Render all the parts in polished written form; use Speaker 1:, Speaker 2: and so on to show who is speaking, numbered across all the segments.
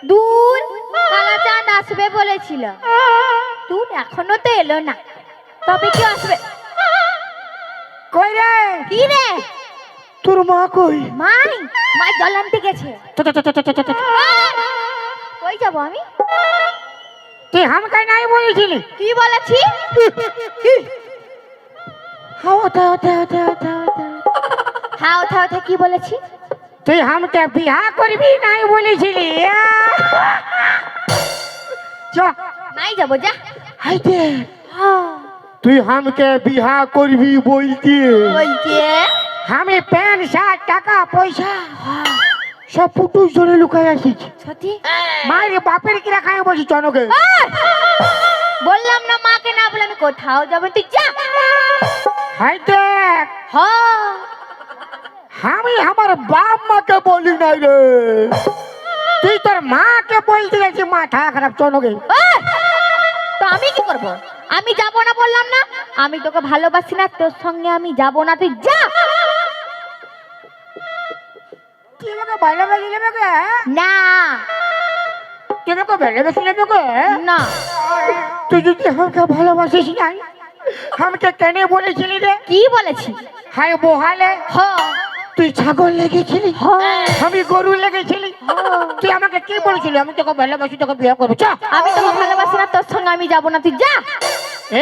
Speaker 1: দূর, কালাচাঁদ আসবে বলেছিল, দূর এখনো তো এলো না। তবে কি আসবে?
Speaker 2: কই রে?
Speaker 1: কি রে?
Speaker 2: তোর মা কই?
Speaker 1: মাই মাই জল আনতে গেছে। কই যাব আমি?
Speaker 2: তুই আমাকে নাই বলেছিলি?
Speaker 1: কি বলেছি? হ্যাঁ, ওঠা ওঠা কি বলেছি?
Speaker 2: তুই আমাকে বিয়া করবি নাই বলেছিলি? চ
Speaker 1: নাই যাব, যা।
Speaker 2: হাইতে তুই আমাকে বিয়া করবি বলতে
Speaker 1: বলছে
Speaker 2: আমি প্যান্ট শার্ট টাকা পয়সা সব পুটুস ধরে লুকাই আসিছি।
Speaker 1: সত্যি?
Speaker 2: মায়ের বাপের কিরা খাই বলছি চনকে।
Speaker 1: বললাম না মাকে না বলে আমি কোথাও যাবো, তুই যা।
Speaker 2: হাইতে
Speaker 1: হ্যাঁ,
Speaker 2: আমি আমার বাপ মাকে বলি নাই রে, তুই তোর মাকে বলতে গেছি। মাথা খারাপ চনকে।
Speaker 1: তো আমি কি করব? আমি যাব না বললাম না? আমি তোকে ভালোবাসি না, তোর সঙ্গে আমি যাব না, তুই যা।
Speaker 2: তুই আমাকে ভালোবাসি নেবে কে?
Speaker 1: না
Speaker 2: তুই আমাকে ভালোবাসি নেবে কে?
Speaker 1: না,
Speaker 2: তুই যদি আমাকে ভালোবাসিস নাই আমাকে কেন বলেছিলি রে?
Speaker 1: কি বলেছি?
Speaker 2: হাই বহালে
Speaker 1: হ্যাঁ
Speaker 2: তুই ছাগল লেগেছিলি,
Speaker 1: হ্যাঁ
Speaker 2: আমি গরু লেগেছিলি। তুই আমাকে কি বলেছিলি? আমি তোকে ভালোবাসি, তোকে বিয়ে করবো। চ।
Speaker 1: আমি তোকে ভালোবাসি না, তোর সঙ্গে আমি যাব না, তুই যা।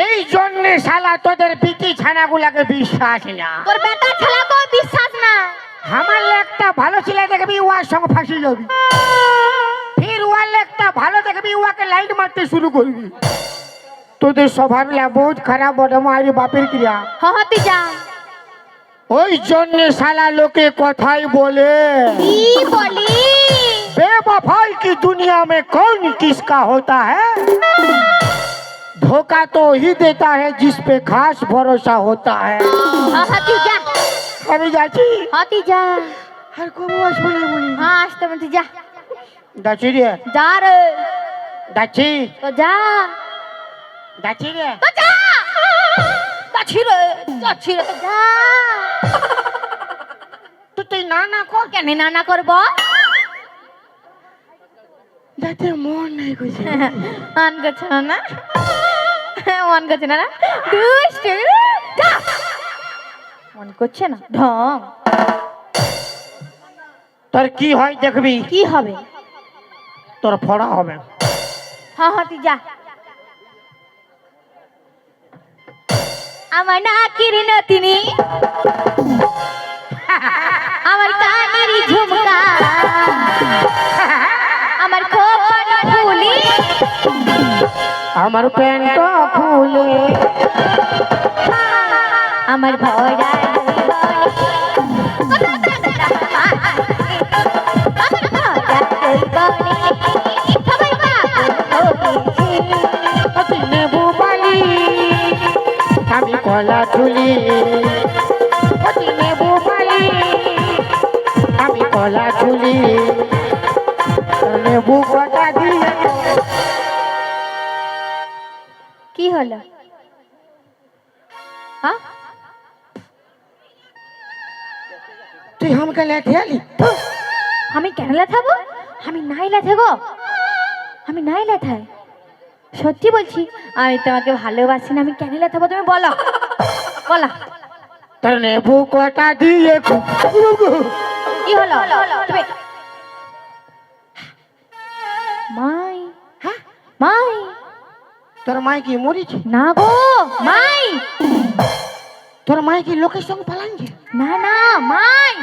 Speaker 2: এই জন্যে শালা তোদের বিটি ছানাগুলাকে বিশ্বাস না।
Speaker 1: তোর বেটা ছেলেকেও বিশ্বাস না।
Speaker 2: আমার একটা ভালো ছেলে দেখবি ওয়ার সঙ্গে ফাঁসি যাবি, ফির ওয়ার একটা ভালো দেখবি ওয়াকে লাইট মারতে শুরু করবি। তোদের স্বভাবটা বহুত খারাপ বটে মায়ের বাপের ক্রিয়া।
Speaker 1: হ্যাঁ হ্যাঁ, তুই যা।
Speaker 2: ওই জন্যে শালা লোকে কথাই বলে
Speaker 1: কি বলি?
Speaker 2: बेवफाई की दुनिया में कौन किसका होता है, धोखा तो ही देता है जिस पे खास भरोसा होता है।
Speaker 1: হ্যাঁ হ্যাঁ, তুই যা।
Speaker 2: আমি যাচ্ছি।
Speaker 1: হ্যাঁ তুই যা।
Speaker 2: আর কবু আসবো না বলি।
Speaker 1: হ্যাঁ আসতে হবে, তুই যা।
Speaker 2: যাচ্ছি রে,
Speaker 1: যা রে,
Speaker 2: যাচ্ছি,
Speaker 1: তো যা।
Speaker 2: যাচ্ছি রে।
Speaker 1: তো যা। যাচ্ছি রে, যাচ্ছি রে, তো যা।
Speaker 2: তো তুই না না কর।
Speaker 1: কেন না না করব?
Speaker 2: যাতে মন নাই কইছে।
Speaker 1: মন করছে না? মন করছে না? দুষ্ট, যা। মন করছে না ঢং।
Speaker 2: তোর কি হয় দেখবি,
Speaker 1: কি হবে?
Speaker 2: তোর ফড়া হবে।
Speaker 1: হ্যাঁ হ্যাঁ, তুই যা। আমার নাকের নতিনি, আমার কানের ঝুমকা, আমার খোপার ফুলি,
Speaker 2: আমার প্যান্ট খুলে,
Speaker 1: আমার ভরা
Speaker 2: নেবু বালি, আমি কলা চুলি, নেবু বালি, আমি কলা চুলি, নেবু কটা দিয়ে।
Speaker 1: কি হলো? হ্যাঁ,
Speaker 2: তুই আমাকে লেটে আলি?
Speaker 1: আমি কেন লেথাবো? আমি নাই লেথাবো, আমি নাই লেথাই। সত্যি বলছি, আমি তোমাকে ভালোবাসি না, আমি কেন লেথাবো? তুমি বলো, বলো।
Speaker 2: তোর নেবু কটা দিয়ে।
Speaker 1: কি হলো? তুমি মাই,
Speaker 2: হ্যাঁ,
Speaker 1: মাই,
Speaker 2: তোর মাই কি মরিছে?
Speaker 1: না গো মাই,
Speaker 2: তোর মাই কি লোকের সঙ্গে পালাঞ্ছে?
Speaker 1: না না মাই।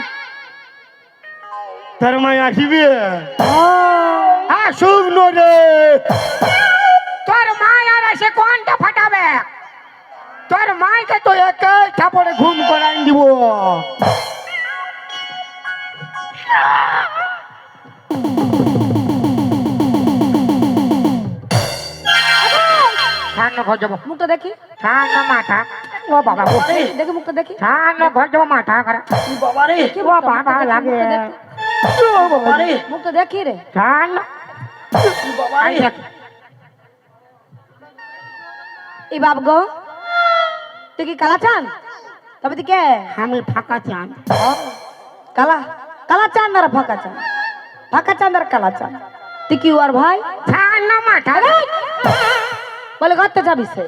Speaker 2: তোর মাই আসিবে? আসুক রে। তোর মাই আর এসে কোনটা ফাটাবে? তোর মাইকে তো একে থাপড়ে ঘুম করাই দিব। ঠান্ডা ঘর যাবো।
Speaker 1: মুখটা দেখি,
Speaker 2: ঠান্ডা মাথা। ও বাবা,
Speaker 1: দেখি মুখটা দেখি।
Speaker 2: ঠান্ডা ঘর যাবো, মাথা খারাপ।
Speaker 3: বাবা রে,
Speaker 2: ও বাবা লাগে।
Speaker 3: বাবা রে,
Speaker 1: মুখটা দেখি রে।
Speaker 2: ঠান্ডা।
Speaker 3: বাবা
Speaker 2: আই
Speaker 3: রে।
Speaker 2: দেখ।
Speaker 1: এই বাপ গো, তুই কি কালা চান? তবে তুই কে?
Speaker 2: আমি ফাঁকা চান।
Speaker 1: কালা, কালা চান আর ফাঁকা চান, ফাঁকা চান আর কালা চান।
Speaker 4: তুই কি ওর ভাই?
Speaker 2: ছাড় না মাথা।
Speaker 4: বলে করতে যাবি সে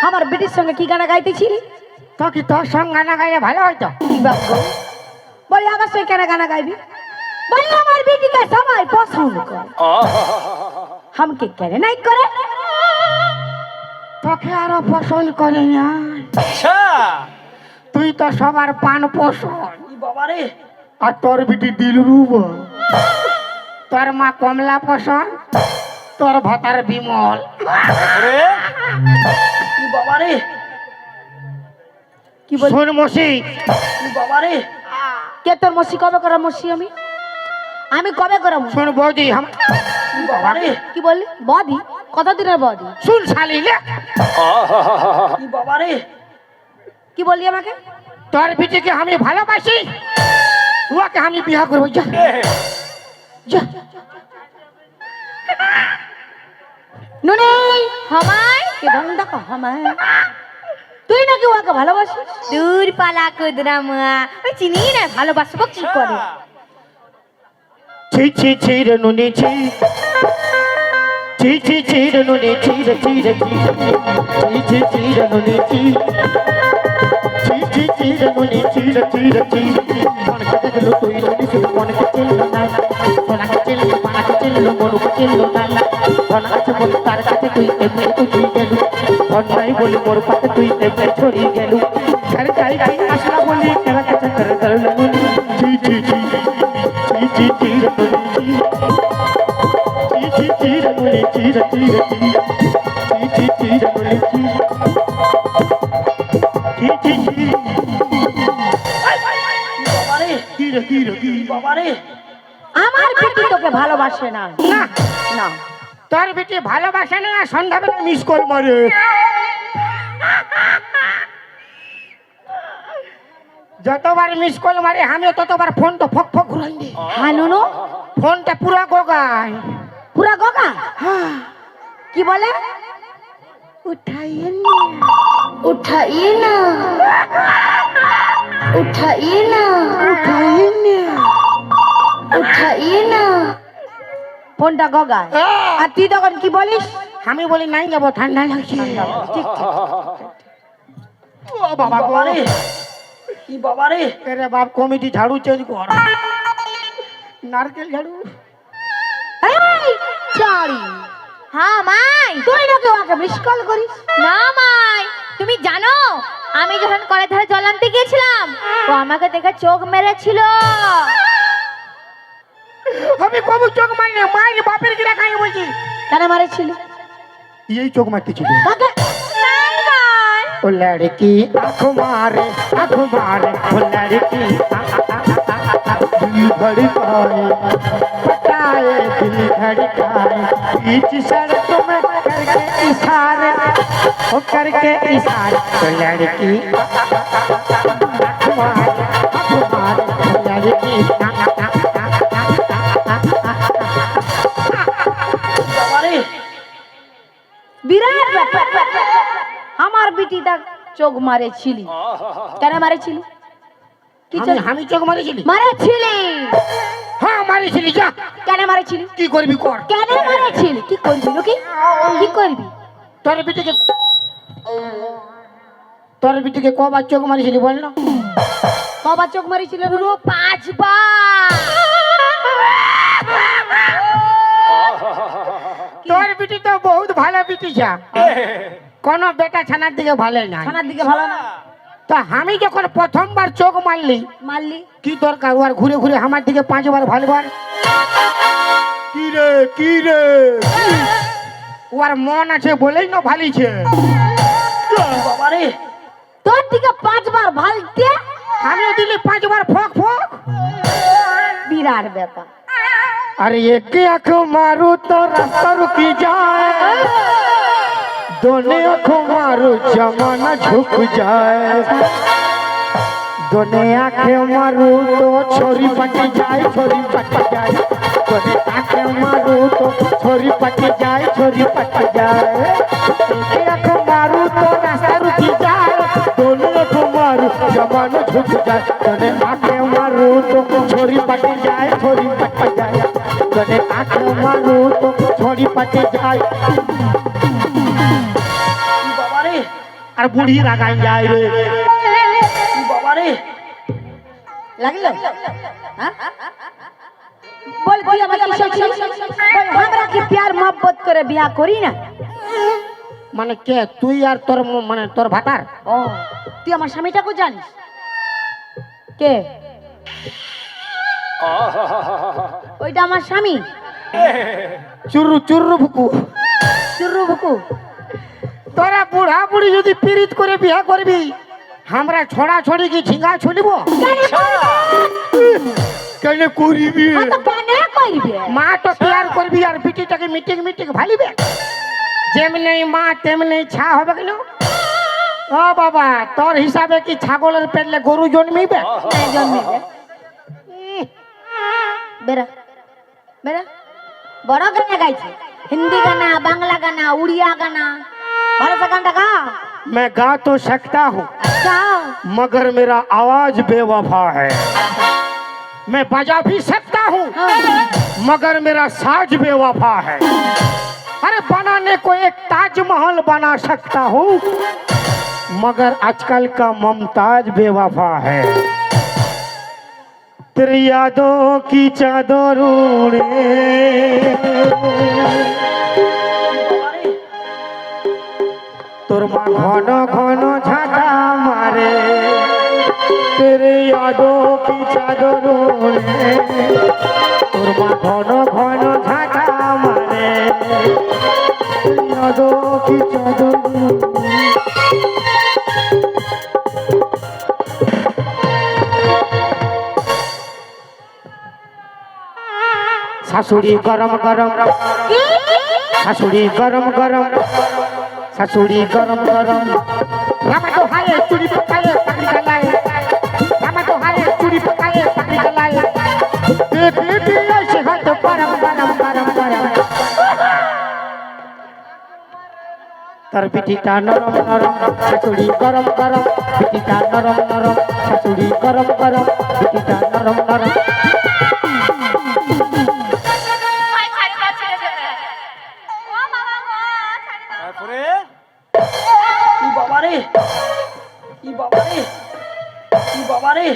Speaker 4: আমার বেটির সঙ্গে কি গানা গাইতেছিলি?
Speaker 2: তো কি তোর সঙ্গে গানা গাইলে ভালো হয়তো?
Speaker 4: কি বাক্য? বলি আমার সঙ্গে কেন গানা গাইবি? বলি আমার বেটিকে সবাই পছন্দ করে, আমাকে কেন নাই করে?
Speaker 2: তোকে আরো পছন্দ করে না,
Speaker 3: আচ্ছা
Speaker 2: তুই তো সবার পান পছন্দ।
Speaker 3: কি বাবা রে
Speaker 2: আর তোর বিটি দিলরুব, তোর মা কমলা পছন্দ, তোর ভাতার বিমল।
Speaker 3: রে কি বাবা রে
Speaker 4: কি বল?
Speaker 2: শোন মসি,
Speaker 3: কি বাবা রে
Speaker 4: কে তোর মসি? কবে করা মসি আমি? আমি কবে করাবো?
Speaker 2: শোন বৌদি,
Speaker 3: কি বাবা রে
Speaker 4: কি বললি? বদি? কতদিনের বদি?
Speaker 2: শুন শালি লে,
Speaker 3: কি বাবা রে
Speaker 4: কি বললি আমাকে?
Speaker 2: তোর বিটিকে আমি ভালোবাসি, ওকে আমি বিয়া করবো। যা যা।
Speaker 4: নুনি
Speaker 1: হমাই
Speaker 4: কে ঢং ডাকা হামায়? তুই নাকি ওকে ভালোবাসিস?
Speaker 1: দূর পালা কুদরা মা, ওই চিনি না ভালোবাসবো কি করে?
Speaker 2: ছি ছি ছি রে নুনি ছি, ছি ছি ছি রে নুনি ছি রে ছি রে ছি, ছি ছি ছি রে নুনি ছি, ছি ছি ছি রে নুনি ছি রে ছি রে ছি। মন কে দেখলো তুই নুনি শুধু মন কে চিনলো না, সোনা কে চিনলো পানা কে চিনলো মন কে চিনলো না। ধন আছে বলে তার কাছে তুই এমনি তুই গেলু, ধন নাই বলে মোর পাতে তুই এমনি ছড়ি গেলু। ঘর যাই যাই আসলা বলি কেরা কাছে করে ধরল নুনি। ছি ছি ছি ছি ছি ছি রে নুনি ছি, ছি ছি ছি রে নুনি ছি রে ছি রে ছি, ছি ছি ছি রে নুনি ছি, ছি ছি ছি।
Speaker 3: কি বাবা রে
Speaker 2: কি রে কি রে কি?
Speaker 3: কি বাবা রে
Speaker 4: আমার বেটি তোকে ভালোবাসে না।
Speaker 2: না
Speaker 4: না
Speaker 2: তোর বেটি ভালোবাসে না, সন্ধ্যাবেলা মিস কল মারে। যতবার মিস কল মারে আমি ততবার ফোনটা ফক ফক ঘুরাই দিই,
Speaker 4: হ্যাঁ নুনু
Speaker 2: ফোনটা পুরা গোগায়।
Speaker 4: পুরা গগা
Speaker 2: হ্যাঁ,
Speaker 4: কি বলে?
Speaker 2: উঠাইয়ে নে,
Speaker 1: উঠাইয়ে না, উঠাইয়ে না,
Speaker 2: উঠাইয়ে নে।
Speaker 1: উঠাইয়ে না।
Speaker 4: ফোনটা গগা। আর তুই তখন কি বলিস?
Speaker 2: আমি বলি নাই যাবো, ঠান্ডা লাগছে।
Speaker 4: ঠিক ঠিক।
Speaker 2: ও বাবা গো,
Speaker 3: বাবা রে কি বাবা রে
Speaker 2: এরে বাপ কমিটি ঝাড়ু চেঞ্জ কর, নারকেল ঝাড়ু।
Speaker 4: এই, চারি
Speaker 1: হ্যাঁ মাই।
Speaker 4: তুই নাকি ওকে মিস কল করিস?
Speaker 1: না মাই, তুমি জানো আমি যখন কলের ধারে জল আনতে গিয়েছিলাম, ও আমাকে দেখে চোখ মেরেছিল।
Speaker 2: আমি কবু চোখ মারলে মায়ের বাপের কি রাখাই বলছি,
Speaker 4: কেন মারেছিলি?
Speaker 2: এই চোখ মারতেছিল।
Speaker 4: কাকে?
Speaker 1: নাই নাই,
Speaker 2: ओ लड़की आँख मारे ओ लड़की दिल धड़काए, पटाए दिल धड़काए, बीच सड़क में करके इशारे, ओ करके इशारे। ओ लड़की आँख मारे ओ लड़की।
Speaker 3: বাবা রে
Speaker 4: বিরাট ব্যাপার। আমার বিটিটা চোখ মারেছিলি, কেন মারেছিলি? কি চোখ-
Speaker 2: আমি চোখ মারিছিলি?
Speaker 4: মারেছিলি?
Speaker 2: হ্যাঁ মারিছিলি। যা
Speaker 4: কেন মারেছিলি?
Speaker 2: কি করবি কর।
Speaker 4: কেন মারেছিলি? কি করবি নাকি? কি করবি?
Speaker 2: তোর বিটিকে কবার চোখ মারিছিলি বল না?
Speaker 4: কবার চোখ মারেছিল?
Speaker 1: পুরো 5 বার।
Speaker 2: তোর বিটি তো বহুত ভালো বিটি যা, কোন বেটা ছানার দিকে ভালো না।
Speaker 4: থানার দিকে ভালো না?
Speaker 2: তো আমি যখন প্রথমবার চোখ মারলি,
Speaker 4: মারলি?
Speaker 2: কি দরকার ওর ঘুরে ঘুরে আমার দিকে 5 বার ভালবার? কি রে কি রে, ওর মন আছে বলেই না ভালিছে।
Speaker 3: বাবা রে
Speaker 4: তোর দিকে 5 বার ভালতে
Speaker 2: আমিও দিলি 5 বার ফক ফক।
Speaker 4: বিরাট ব্যাপার।
Speaker 2: अरे एक आँख मारू तो रास्ता रुकी जाए, दोनों आँख मारू जमाना झुक जाए, दोनों आँखें मारू तो छोरी पट जाए, छोरी पट जाए, दोनों आँखें मारू तो छोरी पट जाए, छोरी पट जाए। एक आँख मारू तो रास्ता रुकी जाए, दोनों आँख मारू जमाना झुक जाए, दोनों आँखें मारू तो छोरी पट পাটে যায় ছড়ি পাটে যায় যদি আখ মারু তো ছড়ি পাটে যায়
Speaker 3: কি বাবা রে
Speaker 2: আর বুড়ি রাগাই যায় রে
Speaker 3: কি বাবা রে
Speaker 4: লাগলো হ্যাঁ? বল তুই আমাকে কিসের ছিলিস? বল, আমরা কি প্যার মোহব্বত করে বিয়া করি না?
Speaker 2: মানে কে তুই আর তোর মানে তোর ভাতার
Speaker 4: ও তুই আমার স্বামীটাকে জানিস কে? ওইটা আমার স্বামী
Speaker 2: চুরু চুরু ভুকু
Speaker 4: চুরু বুকু।
Speaker 2: তোরা বুড়া বুড়ি যদি পীড়িত করে বিয়া করবি আমরা ছড়া ছড়ি কি ঝিঙ্গা ছুলিব কেন করিবি
Speaker 4: তো কেন কইবে?
Speaker 2: মা তো প্যার করবি আর বিটিটাকে মিটিং মিটিং ভালিবে যেমনি মা তেমনি ছা হবে কেন ও বাবা তোর হিসাবে কি ছাগলের পেটলে গরু জন্মিবে
Speaker 4: নাই জন্মিবে। বেরা বেরা বড় গানে গাইছে, হিন্দি গানা, বাংলা গানা, উড়িয়া গানা, ভালো সা গানটা গা।
Speaker 2: मैं गा तो सकता हूँ
Speaker 4: গাও।
Speaker 2: मगर मेरा आवाज बेवफा है मैं बजा भी सकता हूँ मगर मेरा साज बेवफा है अरे बनाने को एक ताजमहल बना सकता हूँ मगर आजकल का मुमताज बेवफा है तेरी यादों की चादर उड़े তোর মা ঘন ঘন ঝাঁটা মারে তেরে यादों की चादर ओढ़े তোর মা ঘন ঘন ঝাঁটা মারে तेरे यादों की चादर ओढ़े শাশুড়ি গরম গরম শাশুড়ি গরম গরম শাশুড়ি গরম গরম রামা তো হায়ে চুরি পকায়ে পাকড়ি গলায় রামা তো হায়ে চুরি পকায়ে পাকড়ি গলায় বেবি এসে হাত গরম গরম গরম গরম তার পিঠিটা নরম নরম শাশুড়ি গরম গরম পিঠিটা নরম নরম শাশুড়ি গরম গরম পিঠিটা নরম নরম
Speaker 3: কি বাবা রে কি বাবা রে কি বাবা রে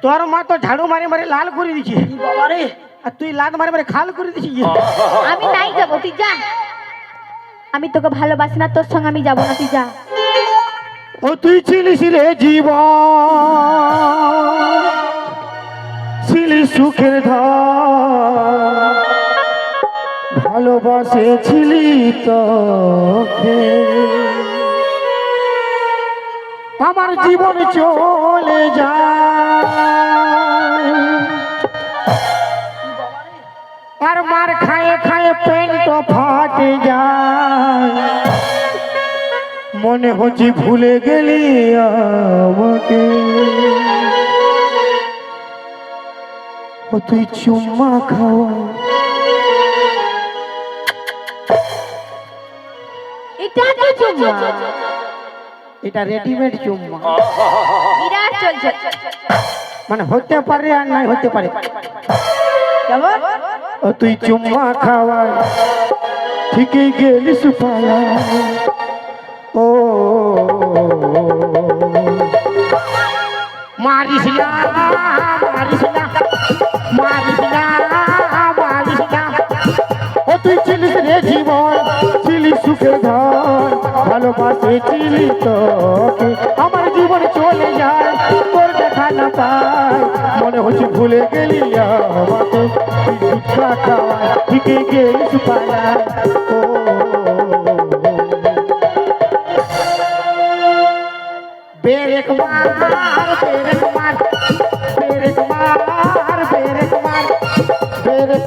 Speaker 2: তোর মা তো ঝাড়ু মারি মারি লাল করে দিছে
Speaker 3: কি বাবা রে
Speaker 2: আর তুই লাদ মারি মারি খাল করে দিছিস
Speaker 1: আমি নাই যাবো, তুই যা। আমি তোকে ভালোবাসি না, তোর সঙ্গে আমি যাবো না, তুই যা।
Speaker 2: ও তুই ছিলিস রে জীবন ছিলি সুখের ধর ভালোবাসেছিলি তোকে আমার জীবন চলে যায় আর মার খায়ে খায়ে পেন্ট ফাটে যায় মনে হচ্ছে ভুলে গেলি আমাকে ও তুই চুম্মা খাওয়া
Speaker 4: এটা কি চুম্মা?
Speaker 2: এটা রেডিমেড চুম্মা
Speaker 1: বিরাট চলছে।
Speaker 2: মানে হতে পারে আর নাই হতে পারে
Speaker 4: কেমন?
Speaker 2: ও তুই চুম্মা খাওয়া ঠিকই গেলি সুপালা ও মারিস না মারিস না মারিস না মারিস না ও তুই ছিলিস রে জীবন ছিলি সুখের ধন ভালোবাসে ছিলি তোকে আমার জীবন চলে যায় তোর দেখা না পাই মনে হচ্ছে ভুলে গেলি আমাকে তুই দুধটা খাওয়া ঠিকই গেলি সুপালা ও बेरेक मार बेरेक मार बेरेक मार बेरेक मार बेरेक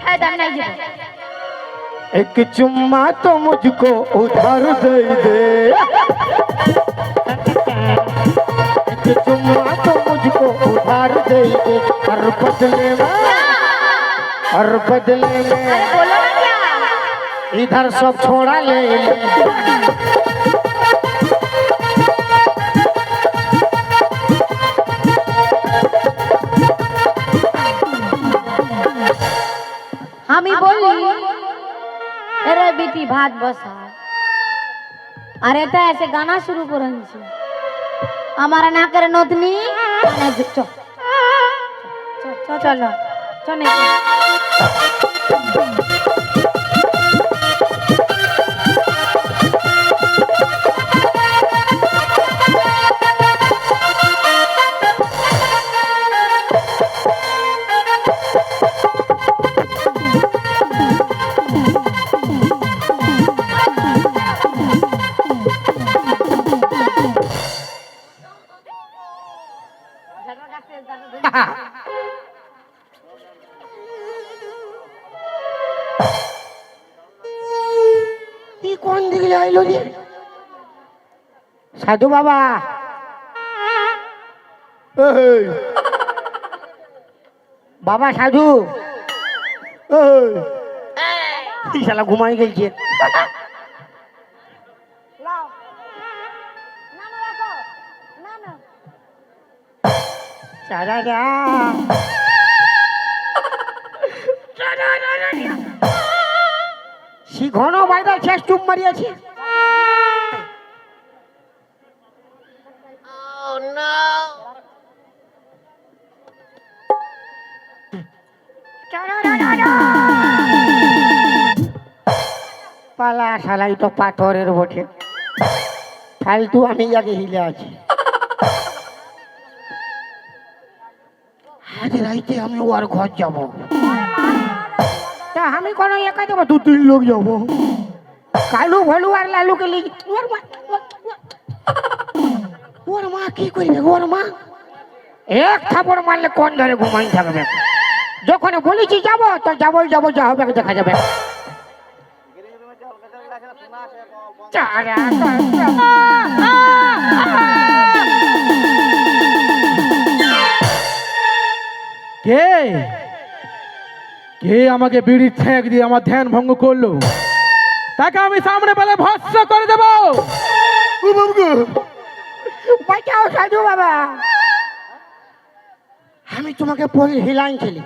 Speaker 1: হ্যাঁ, আমি নাই যাবো।
Speaker 2: एक चुम्मा तो मुझको उधार दे दे एक चुम्मा तो मुझको उधार दे दे हर बदले में
Speaker 1: अरे बोलो ना क्या?
Speaker 2: इधर सब छोड़ा ले ले
Speaker 4: বলি এরে বিটি ভাত বসা আর এটা এসে গানা শুরু করে নিছে আমার নাকের নতনি
Speaker 1: চলো চলো
Speaker 2: কি কোন দিকে আইলো রে? সাধু বাবা, এই, বাবা সাধু, এই শালা ঘুমাই গেছে। ঘন বাইরে শেষ চুপ মারিয়াছি। পালা শালাই তো পাথরের বটে, ফালতু আমি আগে হিলে আছি। আজ রাইতে আমি ওর ঘর যাব, তা আমি কোনো একা যাবো, 2-3 লোক যাবো। কালু ভালু আর লালুকে লিখি ওর মা কি করবে? ওর মা এক থাপড় মারলে কোন ধরে ঘুমাই থাকবে। যখন বলেছি যাবো তো যাবোই যাবো, যা হবে দেখা যাবে।
Speaker 5: কে কে আমাকে বিড়ির ঠেক দিয়ে আমার ধ্যান ভঙ্গ করলো, তাকে আমি সামনে পেলে ভস্ম করে দেবো।
Speaker 2: বাঁচাও সাধু বাবা, আমি তোমাকে পরে হিলাইছিলি,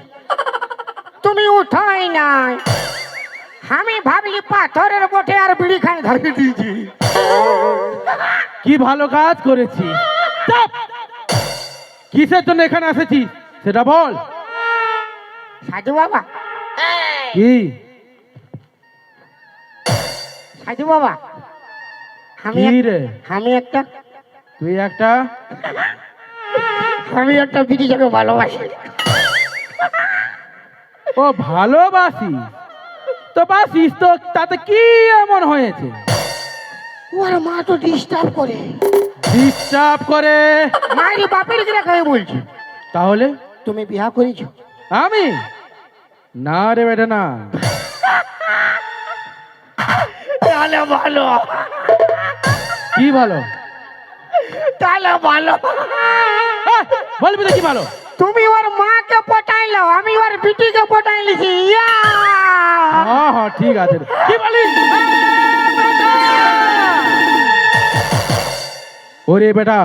Speaker 2: তুমি উঠাই নাই। আমি ভাবলি পাথরের বটে আর বিড়ি খাই ধরে দিয়েছি।
Speaker 5: কি ভালো কাজ করেছি। চাপ! কিসের জন্য এখানে এসেছি সেটা বল।
Speaker 2: সাধু বাবা,
Speaker 5: কি
Speaker 2: সাধু বাবা, আমি
Speaker 5: কি রে?
Speaker 2: আমি একটা
Speaker 5: তুই একটা
Speaker 2: আমি একটা বিড়িটাকে ভালোবাসি।
Speaker 5: ও ভালোবাসি তো বাসিস তো, তাতে কি এমন হয়েছে?
Speaker 2: ওর মা তো ডিস্টার্ব করে,
Speaker 5: ডিস্টার্ব করে।
Speaker 2: মায়ের বাপের কিনা খাই বলছি।
Speaker 5: তাহলে
Speaker 2: তুমি বিয়া করেছো?
Speaker 5: আমি না রে বেটা না।
Speaker 2: তাহলে ভালো,
Speaker 5: কি ভালো?
Speaker 2: তাহলে ভালো।
Speaker 5: আহ, বলবি না কি ভালো?
Speaker 2: তুমি ওর মাকে পটাইলো, আমি ওর বিটিকে পটাইলিছি।
Speaker 5: হ্যাঁ হ্যাঁ ঠিক আছে। কি বলিস? ওরে বেটা,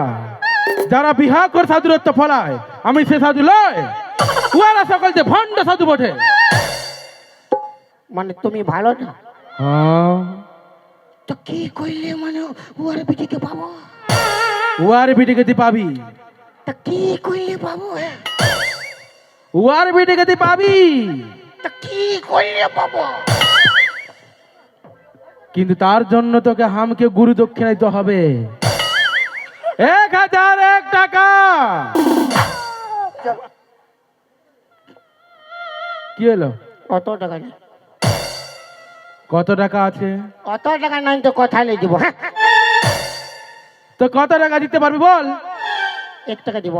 Speaker 5: যারা বিহা করে সাধুরত্ব ফলায় আমি সে সাধু লয়, ওরা সকল যে ভণ্ড সাধু বটে।
Speaker 2: মানে তুমি ভালো না
Speaker 5: হ্যাঁ,
Speaker 2: তো কি কইলে মানে ওর বিটিকে পাবো?
Speaker 5: ওয়ার বিটিকে তুই পাবি,
Speaker 2: তা কি কইলে পাবো?
Speaker 5: ওয়ার বিটিকে তুই পাবি,
Speaker 2: তা কি কইলে পাবো?
Speaker 5: কিন্তু তার জন্য তোকে হামকে গুরু দক্ষিণা দিতে হবে 1001 টাকা। কি হলো?
Speaker 2: কত টাকা নেই?
Speaker 5: কত টাকা আছে?
Speaker 2: কত টাকা নাই তো কথা লে দিব। হ্যাঁ,
Speaker 5: তো কত টাকা দিতে পারবি বল?
Speaker 2: 1 টাকা দিব।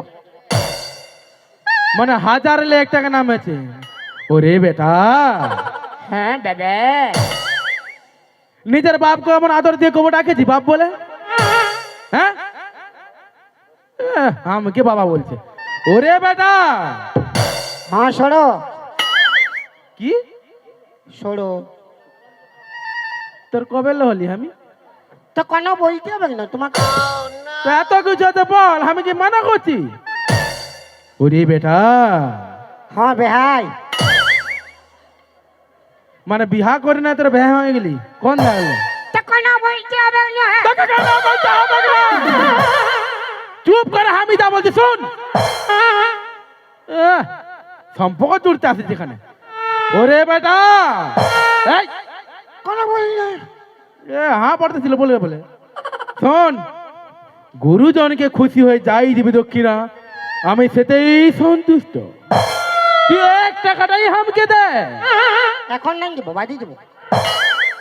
Speaker 5: মানে 1001 টাকা নামেছে। ওরে বেটা,
Speaker 2: হ্যাঁ দাদা,
Speaker 5: নিজের বাপকে এমন আদর দিয়ে কবো ডাকেছি বাপ বলে? হ্যাঁ, আমাকে বাবা বলছে। ওরে বেটা,
Speaker 2: হ্যাঁ সরো
Speaker 5: কি
Speaker 2: সরো।
Speaker 5: তোর কবে হলি আমি?
Speaker 2: তো কোনো বলতে হবে না তোমাকে।
Speaker 5: তো এত কিছু হতে বল, আমি কি মানা করছি? ওরে বেটা,
Speaker 2: হ্যাঁ ভাই,
Speaker 5: মানে বিহা করে না তোর বিয়ে হয়ে গেলি কোন থাকলে
Speaker 2: তো কোনো বলতে হবে না হ্যাঁ?
Speaker 5: তোকে কেন বলতে হবে না? চুপ করে আমি যা বলছি শোন সম্পর্ক জুড়তে আসিস যেখানে ওরে বেটা এই
Speaker 2: কোনো বল না
Speaker 5: হ্যাঁ পড়তেছিল বলে বলে শোন গুরুজনকে খুশি হয়ে যাই দিবি দক্ষিণা আমি সেটাই সন্তুষ্ট তুই 1 টাকাটাই আমাকে দে
Speaker 2: এখন নাই দেবো বাদি দেবো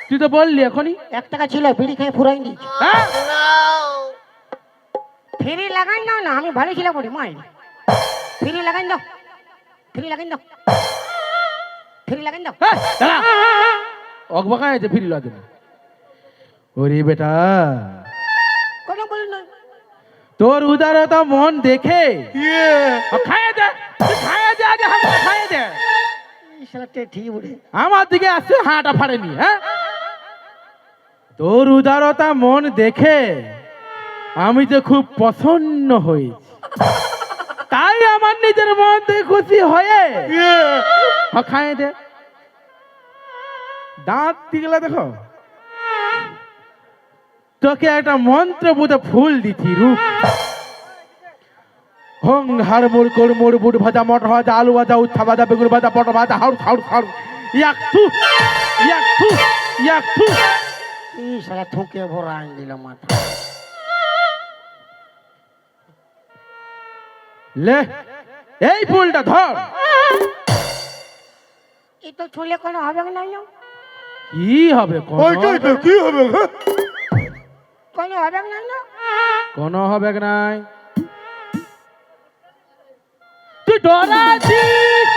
Speaker 5: তুই তো বললি এখনই
Speaker 2: 1 টাকা ছিল বিড়ি খেয়ে ফুরাই দিয়েছি
Speaker 5: হ্যাঁ
Speaker 2: ফ্রি লাগাই দাও না আমি ভালো ছিলাম বলি মাই ফ্রি লাগাই দাও ফ্রি লাগাই দাও ফ্রি লাগাই দাও
Speaker 5: হ্যাঁ, দাঁড়া। অকবকা আছে ফিরিল দিন ওরে বেটা
Speaker 2: কোনো বল না
Speaker 5: তোর উদারতা মন দেখে খাইয়ে দে তুই খাইয়ে দে আগে আমাকে খাইয়ে দে
Speaker 2: সালাতে ঠিক বলে
Speaker 5: আমার দিকে আসছে হাঁটা ফাড়েনি হ্যাঁ তোর উদারতা মন দেখে আমি তো খুব প্রসন্ন হয়েছি তাই আমার নিজের মন থেকে খুশি হয়ে খাইয়ে দে দাঁত দিগলা দেখো তোকে একটা মন্ত্র বুঝে ফুল দিচ্ছি রূপ হং হাড় মোড় কোড় মোড় বুট ভাজা মটর ভাজা আলু ভাজা উচ্ছা ভাজা বেগুন ভাজা পটল ভাজা হাউড় হাউড় হাউড় ইয়াক থু ইয়াক থু ইয়াক থু
Speaker 2: এই সালা থুকে ভরা আন দিল মাথা
Speaker 5: লে এই ফুলটা ধর
Speaker 2: এই তো ছুলে কোনো হবে না না
Speaker 5: কি হবে
Speaker 2: কি হবে কোনো হবে না না
Speaker 5: কোনো হবে নাই তুই ডরাছিস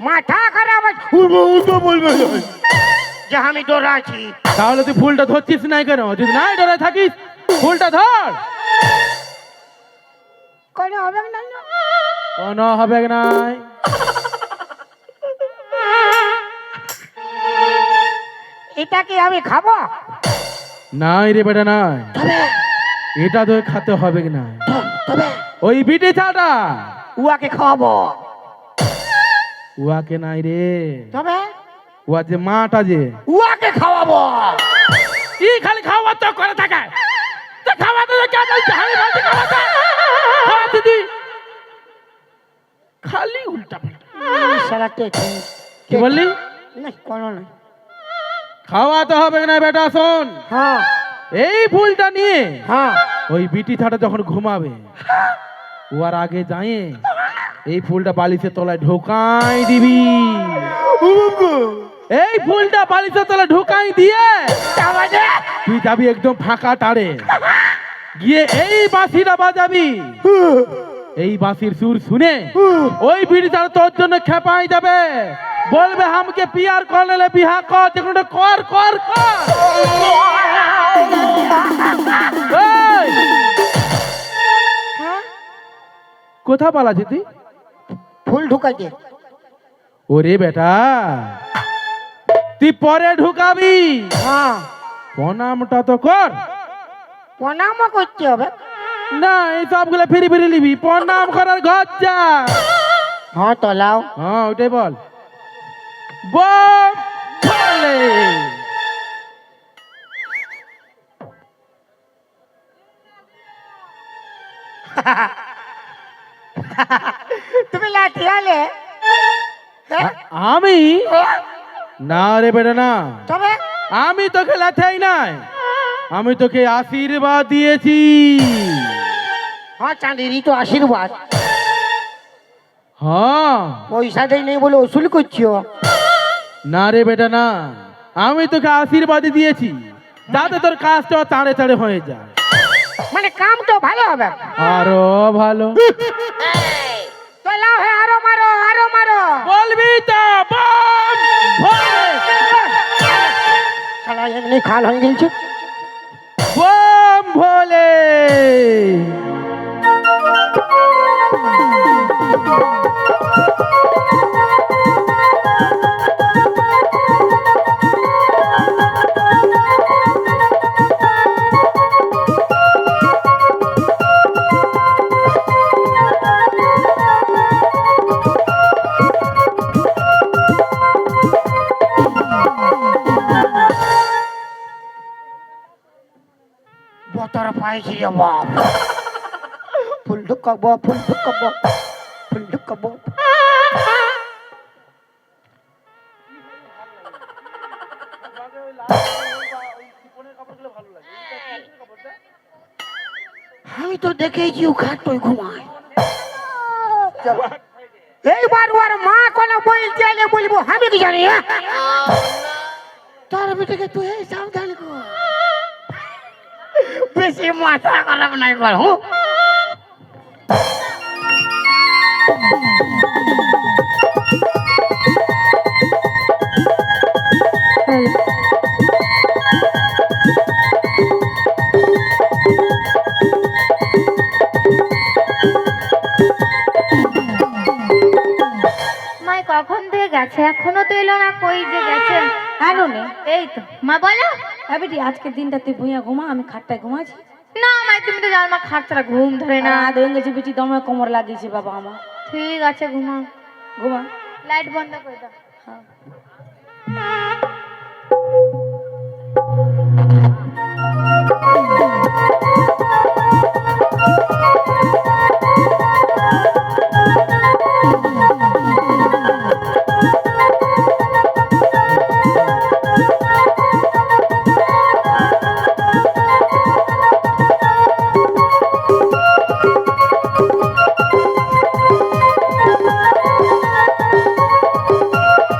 Speaker 2: মাথা খারাপ আছে
Speaker 5: বলবে
Speaker 2: যে আমি ডরাছি
Speaker 5: তাহলে তুই ফুলটা ধরছিস নাই কেন যদি নাই ডরে থাকিস ফুলটা ধর
Speaker 2: কোনো হবে না না
Speaker 5: কোনো হবে নাই
Speaker 2: এটা কি আমি খাবো
Speaker 5: নাই রে বেটা নাই
Speaker 2: তবে
Speaker 5: এটা তো খেতে হবে না
Speaker 2: তবে
Speaker 5: ওই বিটি ছাটা
Speaker 2: উয়াকে খাওয়াবো
Speaker 5: উয়াকে নাই রে
Speaker 2: তবে
Speaker 5: উয়া যে মাটা যে
Speaker 2: উয়াকে খাওয়াবো
Speaker 5: ই খালি খাওয়া তো করে থাকে তো খাওয়াতে কে বলছে আমি বলছি খাওয়াতে খাওয়াতে দি খালি উল্টা পাল্টা
Speaker 2: সালাতে
Speaker 5: কি বললি
Speaker 2: না কোনো না
Speaker 5: খাওয়াতে হবে না বেটা শোন
Speaker 2: হ্যাঁ
Speaker 5: এই ফুলটা নিয়ে
Speaker 2: হ্যাঁ
Speaker 5: ওই বিটি ছাটা যখন ঘুমাবে উয়ার আগে যায় এই ফুলটা বালিশের তলায় ঢোকাই দিবি এই ফুলটা বালিশের তলায় ঢোকাই দিয়ে তুই যাবি একদম ফাঁকা টাড়ে গিয়ে এই বাঁশিটা বাজাবি এই বাঁশির সুর শুনে ওই বিড়িটা তোর জন্য খেপাই যাবে বলবে আমাকে পিয়ার করলে বিহা কর যেখানে কর কর কর এই, কোথা পালাছি তুই
Speaker 2: ফুল ঢুকাইছে
Speaker 5: ওরে বেটা তুই পরে ঢুকাবি
Speaker 2: হ্যাঁ
Speaker 5: প্রণামটা তো কর
Speaker 2: প্রণামও করতে হবে
Speaker 5: না এই সবগুলো ফিরি ফিরি নিবি প্রণাম করার ঘর যা
Speaker 2: হ্যাঁ তো লাও
Speaker 5: হ্যাঁ ওইটাই বল বল বলে
Speaker 2: তুমি লাঠি আলে
Speaker 5: আমি না রে বেটা না
Speaker 2: তবে
Speaker 5: আমি তোকে লাথাই নাই আমি তোকে আশীর্বাদ দিয়েছি
Speaker 2: হ্যাঁ চাঁদেরই তো আশীর্বাদ
Speaker 5: হ্যাঁ
Speaker 2: পয়সা দেই নেই বলে ওসুল করছো
Speaker 5: না রে বেটা না আমি তোকে আশীর্বাদ দিয়েছি যাতে তোর কাজটা তাড়ে তাড়ে হয়ে যায়
Speaker 2: মানে কাম তো ভালো হবে
Speaker 5: আরো ভালো
Speaker 2: তো লাও হে আরো মারো আরো মারো
Speaker 5: বলবি তো বল ভোলে
Speaker 2: শালা এমনি খাল হয়ে গেছে
Speaker 5: বম ভোলে
Speaker 2: পাইছি রে বাপ। ফুল ঢুকাবো, ফুল ঢুকাবো, ফুল ঢুকাবো। আমি তো দেখেছি ও খাটই ঘুমায়। এইবার ওর মা কোনো বলতে এলে বলবো আমি কি জানি, হ্যাঁ? তার বেটাকে তুই সাবধান কর, বেশি মাথা খারাপ নাই কর।
Speaker 1: মা কখন থেকে গেছে, এখনো তো এলো না, কই যে গেছে?
Speaker 4: এলো নে।
Speaker 1: এই তো মা বলো।
Speaker 4: হ্যাঁ বেটি, আজকের দিনটা তুই ভুঁইয়া ঘুমা, আমি খাটটায় ঘুমাচ্ছি।
Speaker 1: না মা, তুমি তো জানো মা খাট ছাড়া ঘুম ধরে না।
Speaker 4: রাত হয়ে গেছে বেটি, দমে কোমর লাগিয়েছে বাবা আমার।
Speaker 1: ঠিক আছে ঘুমাও।
Speaker 4: ঘুমা।
Speaker 1: লাইট বন্ধ করে দাও।
Speaker 4: হ্যাঁ।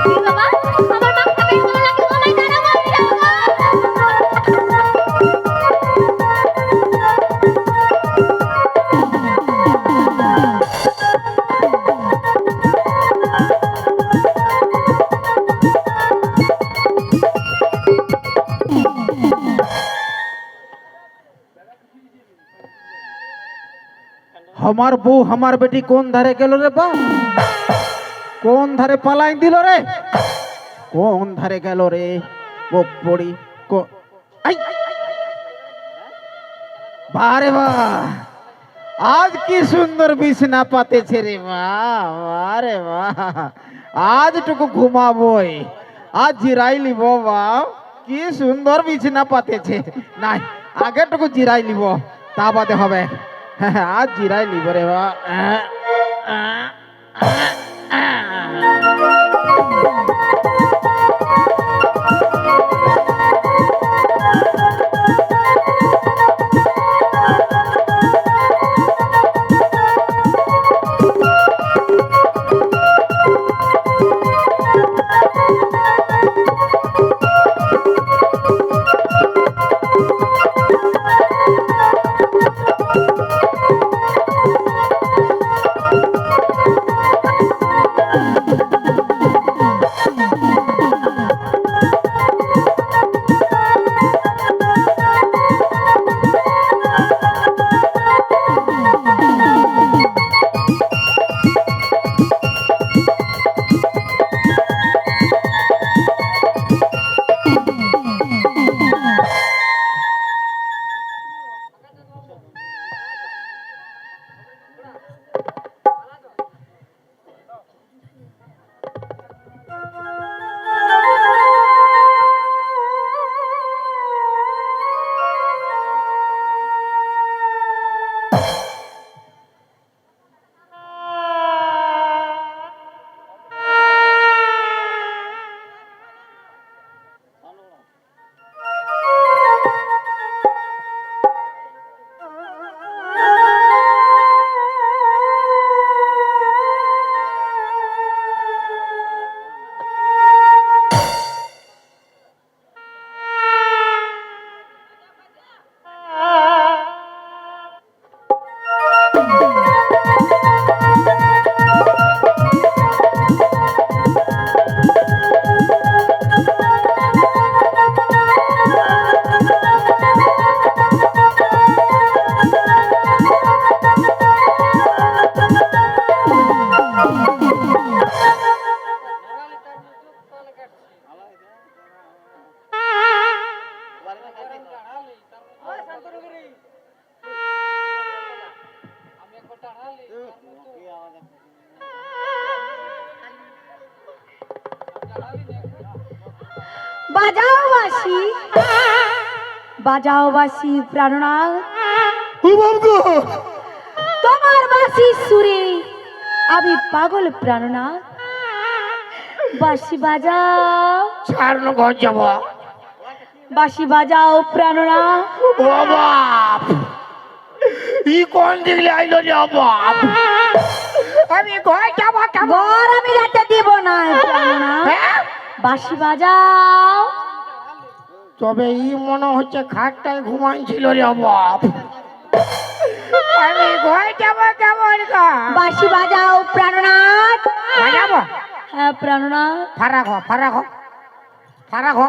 Speaker 1: কি বাবা, আমার মা খাবে, তোমার লাগে ঘুমাই দাঁড়াবো, আমি যাবো।
Speaker 6: हमार बू हमार बेटी कोन धारे गेलो रे बा, कोन धारे पलाई दिलो रे, कोन धारे गेलो रे वो बड़ी को आई बारे वाह, आज की सुंदर बिछना पाते छे रे वाह, अरे वाह, आज टुकु घुमाबोय, आज जिराई लिबो वाह, की सुंदर बिछना पाते छे, নাই आगे टुकु जिराई लिबो, ता बादे होबे। आज जिराई लिबो रे वाह।
Speaker 4: বাজাও বাঁশি, বাজাও বাঁশি প্রাণনাথ,
Speaker 2: ও বাবু
Speaker 4: তোমার বাঁশির সুরে আমি পাগল প্রাণনাথ। বাঁশি বাজাও,
Speaker 2: ছাড়লো ঘর যাব।
Speaker 4: বাঁশি বাজাও প্রাণনাথ।
Speaker 2: ও বাপ ই কোন দিকে আইলো রে বাপ? আমি ঘর যাব কেমন?
Speaker 4: ঘর আমি যেতে দিব না প্রাণনাথ।
Speaker 2: হ্যাঁ?
Speaker 4: বাঁশি বাজাও।
Speaker 2: তবে ই মনে হচ্ছে খাটটায় ঘুমাইছিল রে বাপ। আমি ঘর যাব কেমন গা?
Speaker 4: বাঁশি বাজাও প্রাণনাথ।
Speaker 2: বাজাবো?
Speaker 4: হ্যাঁ প্রাণনাথ।
Speaker 2: ফারাক হ, ফারাক হ, ফারাক হ।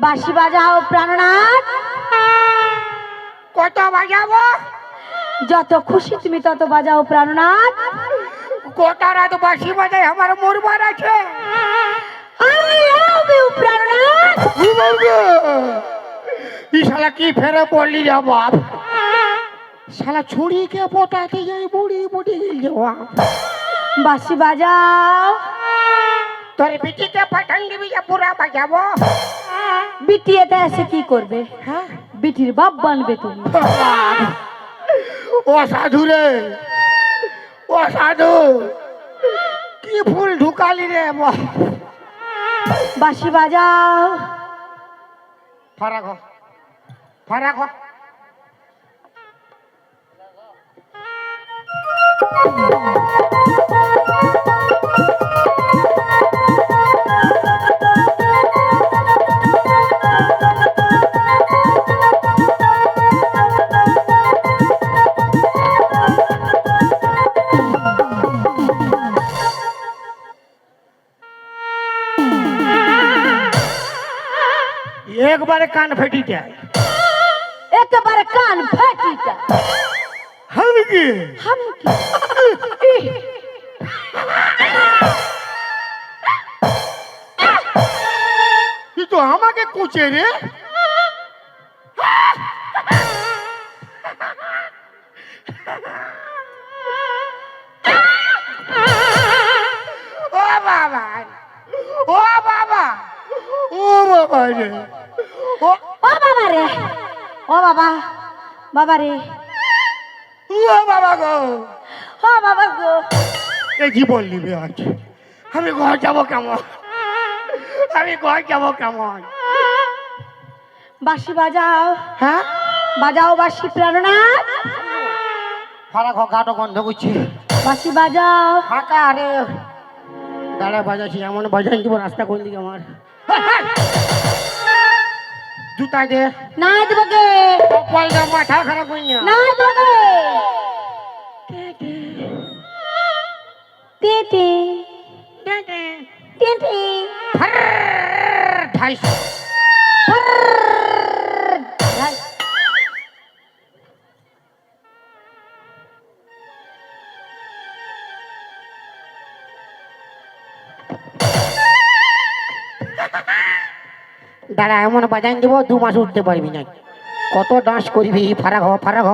Speaker 4: বাঁশি বাজাও প্রাণনাথ।
Speaker 2: কত বাজাবো?
Speaker 4: যত খুশি তুমি তত বাজাও প্রাণনাথ।
Speaker 2: গোটা রাত বাঁশি বাজায় আমার মরবার আছে।
Speaker 4: I love you প্রাণনাথ।
Speaker 2: ই শালা কি ফেরে পড়লি রে বাপ? শালা ছুরিকে পটাতে যাই বুড়ি বুড়ি গেল বাপ।
Speaker 4: বাঁশি বাজাও।
Speaker 2: তোর বিটিকে পাঠান দিবি যে পুরা বাজাবো?
Speaker 4: বিটি এটা এসে কি করবে?
Speaker 2: হ্যাঁ?
Speaker 4: বিটির বাপ বানবে তুমি।
Speaker 2: ও সাধু রে, ও সাধু কি ফুল ঢুকালি রে বাপ।
Speaker 4: বাঁশি বাজাও।
Speaker 2: ফারাক হ, ফারাক হ। একবারে কান ফেটি যায়।
Speaker 4: একেবারে কান ফাটিটা।
Speaker 2: আমি কি
Speaker 4: আমি কি?
Speaker 2: তুই তো আমাকে কুচে রে। ও বাবা, ও বাবা, ও বাবা রে, ও
Speaker 4: ও বাবা রে, ও বাবা, বাবা রে,
Speaker 2: ও বাবা গো।
Speaker 4: ও বাবা গো।
Speaker 2: এই জীবন নিবে আজ। আমি ঘর যাব কেমন? আমি ঘর যাব কেমন?
Speaker 4: বাঁশি বাজাও,
Speaker 2: হ্যাঁ?
Speaker 4: বাজাও বাঁশি প্রাণনাথ।
Speaker 2: ফারাক হ, গাটো গন্ধ করছে।
Speaker 4: বাঁশি বাজাও।
Speaker 2: ফাঁকা আরে দাঁড়া বাজাচ্ছি, এমন বাজাই দিব রাস্তা কোন দিকে আমার। জুতা দে,
Speaker 4: না দেবো গে,
Speaker 2: কপাল দে, মাথা খারাপ করি না।
Speaker 4: না দেবো গে। টেটে, টেটে,
Speaker 2: ঠাইস দাঁড়া, এমন বাজাই দিব 2 মাস উঠতে পারবি না। কত ডান্স করবি? ফারাক হ, ফারাক হ।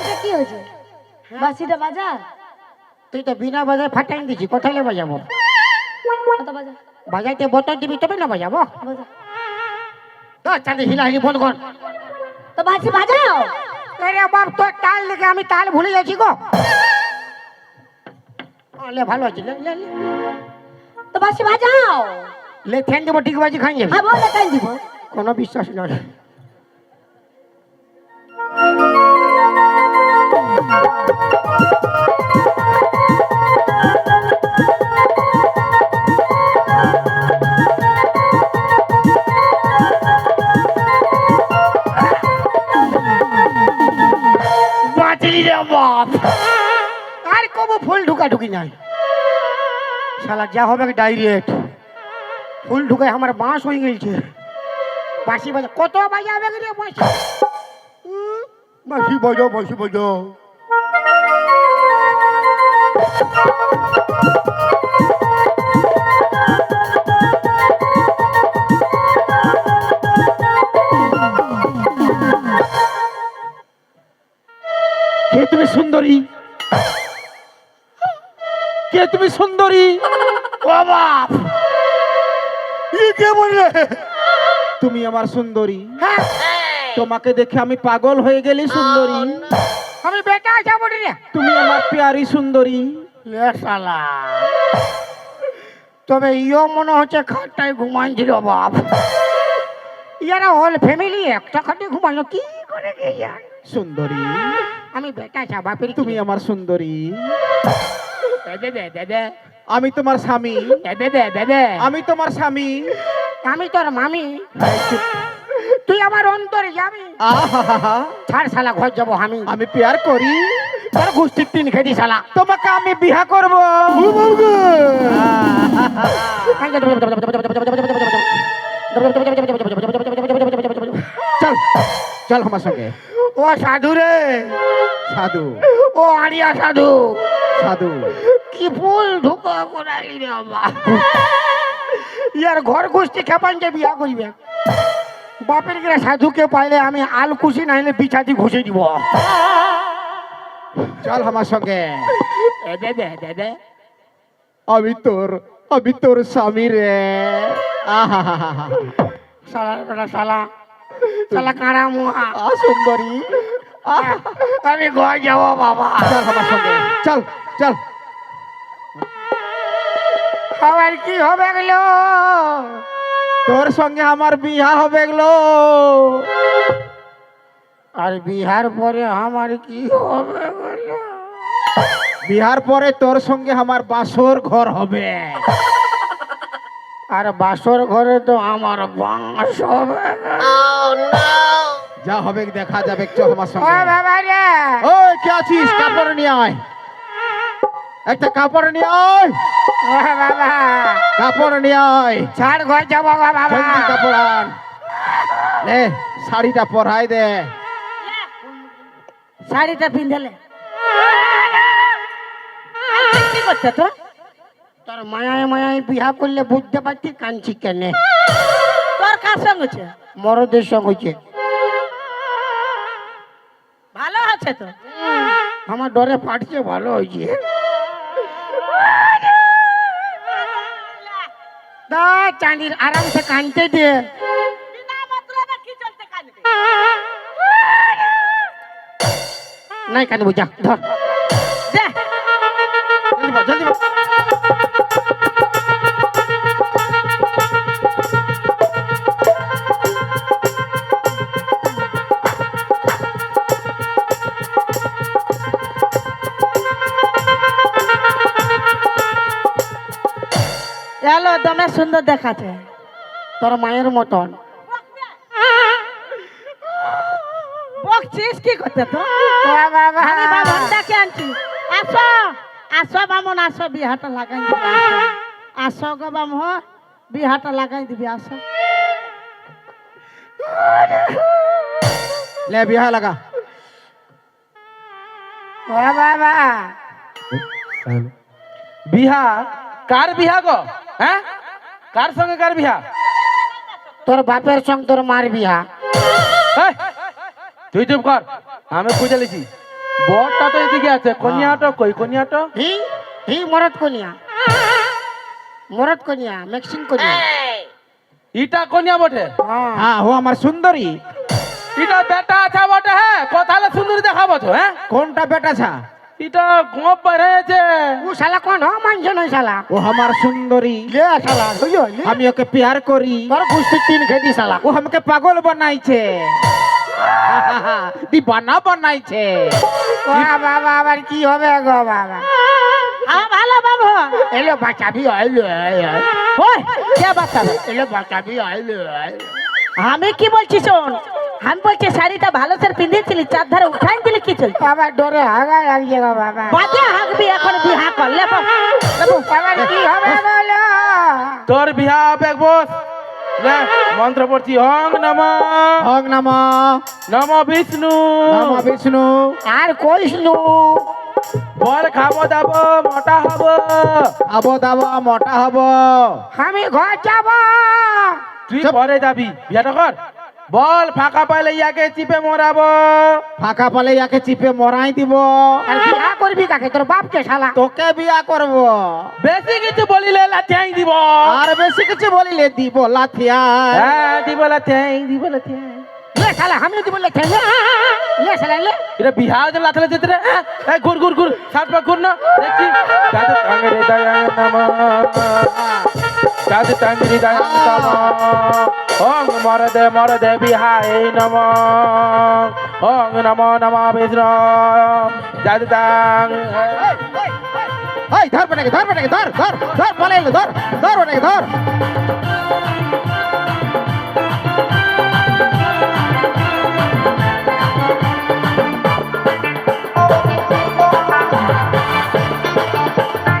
Speaker 4: এটা কি হয়েছে? বাঁশিটা বাজা,
Speaker 2: তুই তো বিনা বাজায় ফাটাই দিছি, কোথায় বাজাবো?
Speaker 4: কত বাজা,
Speaker 2: বাজাইতে বোতল দিবি তবে না বাজাবো।
Speaker 4: বাজা।
Speaker 2: তো চাঁদে হিলাহিলি বন্ধ কর।
Speaker 4: তো বাঁশি বাজাও।
Speaker 2: আরে বাপ, তোর তাল দেখে আমি তাল ভুলে যাচ্ছি গো। লে ভালো আছে, লে লে লে।
Speaker 4: তো বাঁশি বাজাও।
Speaker 2: লে ফ্যান দেবো, ঠিক বাজি খাই যাবি।
Speaker 4: হ্যাঁ বলে তাই দিব।
Speaker 2: কোনো বিশ্বাস নয়। বাঁচলি রে বাপ। ঢুকি নাই শালা যা হবে ডাইরেক্ট ফুল ঢুকে আমার বাঁশ হয়ে গেছে বাঁশি বাজা কত বাজাবে রে বাঁশি বাঁশি বাজো বাঁশি বাজো
Speaker 5: কে তুমি সুন্দরী? কে তুমি সুন্দরী?
Speaker 2: ও বাপ ই কে বললে
Speaker 6: তুমি আমার সুন্দরী,
Speaker 2: হ্যাঁ
Speaker 6: তোমাকে দেখে আমি পাগল হয়ে গেলি সুন্দরী।
Speaker 2: আমি বেটা আছে বলি রে
Speaker 6: তুমি আমার প্যারি সুন্দরী।
Speaker 2: লে শালা তবে ইও মনে হচ্ছে খাটটায় ঘুমাইছিল বাপ ইয়ারা হল ফ্যামিলি একটা খাটে ঘুমালো কি করে গে ইয়ার
Speaker 6: সুন্দরী,
Speaker 2: আমি বেটা চা বাপের
Speaker 6: তুমি আমার সুন্দরী।
Speaker 2: দে দে দে দে
Speaker 6: আমি তোমার স্বামী,
Speaker 2: দে দে দে দে
Speaker 6: আমি তোমার স্বামী।
Speaker 2: আমি তোর মামি তুই আমার অন্তরে যাবি
Speaker 6: আহা,
Speaker 2: ছাড় শালা ঘর যাবো আমি
Speaker 6: আমি প্যার করি,
Speaker 2: তোর গোষ্ঠীর তিন খেদি শালা
Speaker 6: তোমাকে আমি বিয়া করব। চল চল আমার সঙ্গে।
Speaker 2: ও সাধু রে
Speaker 6: সাধু,
Speaker 2: ও আরিয়া সাধু
Speaker 6: সাধু,
Speaker 2: কি ফুল ঢুকা করালি রে বাবা ইয়ার ঘর গোষ্ঠী খেপানকে বিয়া করিবে বাপের গিরা সাধুকে পাইলে আমি আল খুশি নাইলে বিছাতি ঘষে দিব
Speaker 6: চল আমার সঙ্গে।
Speaker 2: দে দে দে দে
Speaker 6: আমি তোর স্বামী রে। আহা,
Speaker 2: শালা বেটা শালা শালা কাঁড়া মুহা
Speaker 6: সুন্দরী,
Speaker 2: আমি ঘর যাবো বাবা
Speaker 6: চল আমার সঙ্গে। চল চল।
Speaker 2: আবার কি হবে গেল
Speaker 6: তোর সঙ্গে আমার বিয়া হবে গেলো।
Speaker 2: আর বিহার পরে আমার কি হবে গেল
Speaker 6: বিহার পরে তোর সঙ্গে আমার বাসর ঘর হবে।
Speaker 2: আর বাসর ঘরে তো আমার বাঁশ হবে
Speaker 6: যা হবে দেখা যাবে, চল আমার
Speaker 2: ও
Speaker 6: সঙ্গে।
Speaker 2: বাবা রে
Speaker 6: ওই কে আছিস? কাপড় নিয়ে আয়, একটা কাপড় নিয়ে আয়,
Speaker 2: ও বাবা
Speaker 6: কাপড় নিয়ে আয়,
Speaker 2: ছাড় ঘর যাবো বাবা
Speaker 6: জলদি কাপড় আন। নে শাড়িটা পরাই দে।
Speaker 4: শাড়িটা পিন্ধলে কি করছে তো?
Speaker 2: তোর মায়ায় মায়ায় বিহা করলে বুঝতে পারছি কাঞ্চি কেনে
Speaker 4: তোর কার সঙ্গে হচ্ছে?
Speaker 2: মরদের সঙ্গে হচ্ছে
Speaker 4: ভালো আছে তো?
Speaker 2: আমার ডরে ফাটছে ভালো হয়েছে দা চাঁদির আরামসে কানতে দে নাই কানে বুঝা ধর
Speaker 4: দে,
Speaker 2: জলদি বল, জলদি বল।
Speaker 4: এলো দমে সুন্দর দেখাচ্ছে।
Speaker 2: তোর মায়ের মতন
Speaker 4: বকছিস কি করতে তো?
Speaker 2: ও বাবা
Speaker 4: আমি বামনটাকে আনছি। আসো আসো বামন, আসো বিহাটা লাগাই দিবি। আসো আসো গো বামন, বিহাটা লাগাই দিবি। আসো
Speaker 6: লে বিয়া লাগা।
Speaker 2: ও বাবা
Speaker 5: বিহা? কার বিহা গো? হ্যাঁ, কার সঙ্গে কার বিহা?
Speaker 2: তোর বাপের সঙ্গে তোর মার বিহা
Speaker 5: এই, তুই চুপ কর, আমি বুঝে লিছি। বরটা তো এদিকে আছে, কনিয়াটা কই? কনিয়াটা
Speaker 2: হি হি মরদ কনিয়া মরদ কনিয়া মেক্সিন কনিয়া
Speaker 5: ইটা কনিয়া বটে,
Speaker 2: হ্যাঁ
Speaker 6: হ্যাঁ ও আমার সুন্দরী।
Speaker 5: ইটা বেটা আছে বটে। হ্যাঁ, কোথালে সুন্দরী দেখাবো তো? হ্যাঁ,
Speaker 6: কোনটা বেটা ছা?
Speaker 5: ইটা গোপ বেড়েছে।
Speaker 2: ও শালা কোন মানছে নয় শালা
Speaker 6: ও আমার সুন্দরী,
Speaker 2: লে শালা হইও লে
Speaker 6: আমি ওকে প্যার করি।
Speaker 2: তোর গোষ্ঠীর তিন খেদি শালা
Speaker 6: ও আমাকে পাগল বানাইছে, দিবানা বানাইছে।
Speaker 2: ও বাবা আবার কি হবে গো বাবা
Speaker 4: হ্যাঁ ভালো বাবু।
Speaker 2: এলো বাঁচাবি আইলো
Speaker 4: ওই কে বাচ্চাবে?
Speaker 2: এলো বাঁচাবি আইলো
Speaker 4: আমি কি বলছি শোন, আমি বলছি শাড়িটা ভালো করে পিঁধেছিলি চার ধারে উঠাই দিলি কি চল
Speaker 2: বাবা ডরে হাগা লাগছে গো বাবা।
Speaker 4: বাজে হাঁকবি এখন বিহা করলে
Speaker 2: এবার কি হবে বলো?
Speaker 5: তোর বিহা হবে বস লে, মন্ত্র পড়ছি হং নম
Speaker 6: হং নম
Speaker 5: নম বিষ্ণু
Speaker 6: নম বিষ্ণু
Speaker 2: আর কইসনু
Speaker 5: বল খাবো দাবো মোটা হবো।
Speaker 6: আবো দাবো মোটা হব।
Speaker 2: আমি ঘর যাব।
Speaker 5: তুই ঘরে যাবি বিয়াটা কর। বল ফাঁকা পাইলে ইয়াকে চিপে মরাবো।
Speaker 6: ফাঁকা পালে ইয়াকে চিপে মরাই দিব।
Speaker 2: আর বিয়া করবি কাকে? তোর বাপকে শালা।
Speaker 6: তোকে বিয়া করব।
Speaker 5: বেশি কিছু বলিলে লাথিয়াই দিব।
Speaker 6: আর বেশি কিছু বলিলে দিব লাথিয়া।
Speaker 5: হ্যাঁ দিব লাথিয়াই দিব লাথিয়াই।
Speaker 2: লে শালা আমি দিব লে ঠেলে। লে শালা লে।
Speaker 5: এটা বিহার যে লাথলে যেতে রে। এই ঘুর ঘুর ঘুর সাত পা ঘুর না দেখছি। যাতে টাঙ্গের দয়ায় নমঃ যাতে টাঙ্গের দয়ায় নমঃ ওং মরদে বিহায় নমঃ ওং নমো নমঃ বিষ্ণু যাতে টাং
Speaker 6: এই ধর বেটাকে ধর বেটাকে ধর ধর ধর পালাইলো ধর ধর বেটাকে ধর।